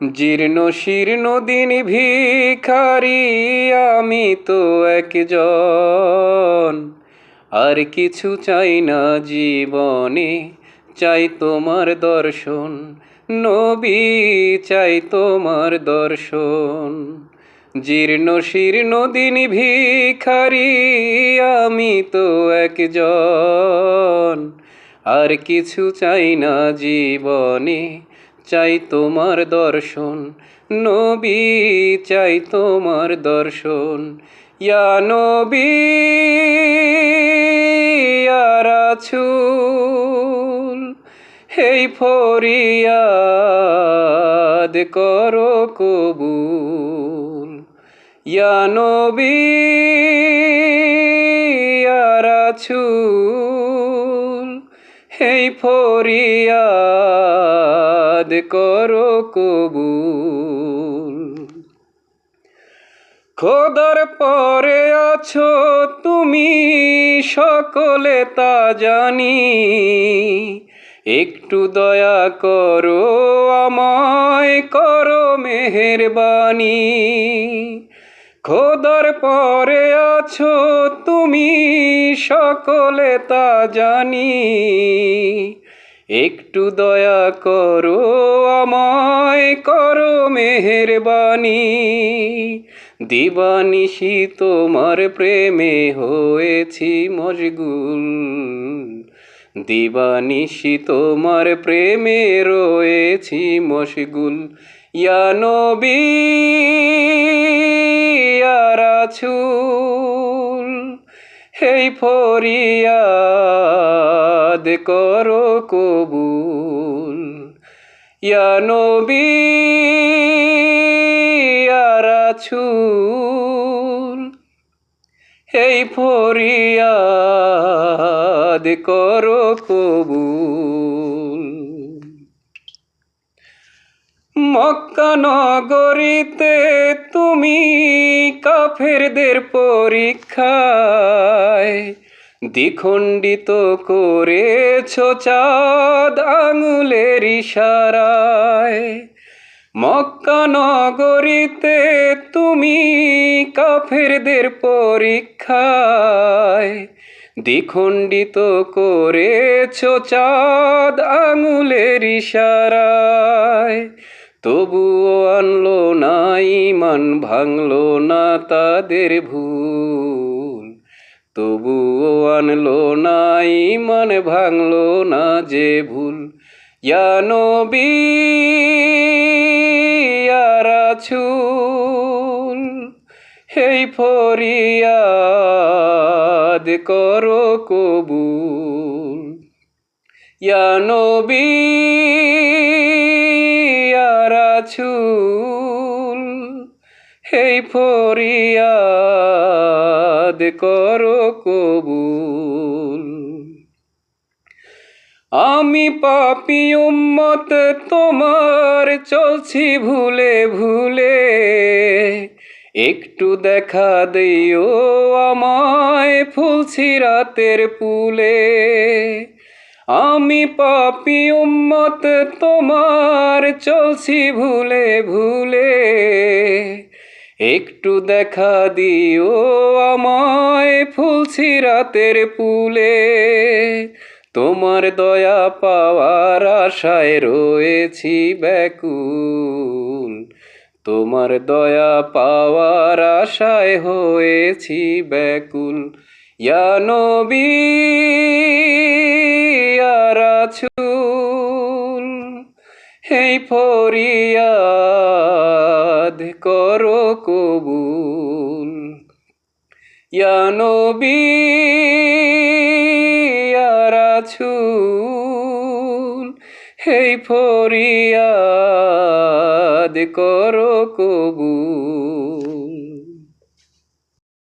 জীর্ণ শীর্ণ দিন ভিখারি, আমি তো একজন। আর কিছু চাই না জীবনে, চাই তোমার দর্শন নবী, চাই তোমার দর্শন। জীর্ণ শীর্ণ দিন ভিখারি, আমি তো একজন। আর কিছু চাই না জীবনে, চাই তোমার দর্শন নবী, চাই তোমার দর্শন। ইয়া নবী ইয়া রাসূল, এই ফরিয়াদ করো কবুল। ইয়া নবী ইয়া রাসূল, এই ফরিয়াদ করো কবুল। খোদার পরে আছো তুমি, সকলে তা জানি। একটু দয়া করো আমায়, করো মেহেরবানি। খোদার পরে আছো তুমি, সকলে তা জানি। একটু দয়া করো আমায়, করো মেহেরবানি। দিবানিশি তোমার প্রেমে হয়েছি মশগুল, দিবানিশি তোমার প্রেমে রয়েছি মশগুল। ইয়া নবী ইয়া রাসূল, এই ফরিয়াদ করো কবুল। ইয়া নবী ইয়া রাসূল, এই ফরিয়াদ করো কবুল। মক্কা নগরীতে তুমি কাফেরদের পরীক্ষায় দ্বিখণ্ডিত করেছ চাঁদ আঙুলের ইশারায়। মক্কা নগরীতে তুমি কাফেরদের পরীক্ষায় দ্বিখণ্ডিত করেছ চাঁদ আঙুলের ইশারায়। তবুও আনলো না ঈমান, ভাঙলো না তাদের ভুল। তবুও আনলো না ঈমান, ভাঙলো না যে ভুল। ইয়া নবী ইয়া রাসূল, এই ফরিয়াদ করো কবুল। ইয়া নবী ইয়া রাসূল, এই ফরিয়াদ করো কবুল। আমি পাপী উম্মত তোমার, চলছি ভুলে ভুলে। একটু দেখা দিও আমায়, ফুলছি রাতের পুলে। আমি পাপী উম্মত তোমার, চলছি ভুলে ভুলে। একটু দেখা দিও আমায়, ফুলছি রাতের পুলে। তোমার দয়া পাওয়ার আশায় রয়েছি ব্যাকুল। তোমার দয়া পাওয়ার আশায় হয়েছি ব্যাকুল। ইয়া নবী ইয়া রাসূল, এই ফরিয়াদ করো কবুল। ইয়া নবী ইয়া রাসূল, এই ফরিয়াদ করো কবুল।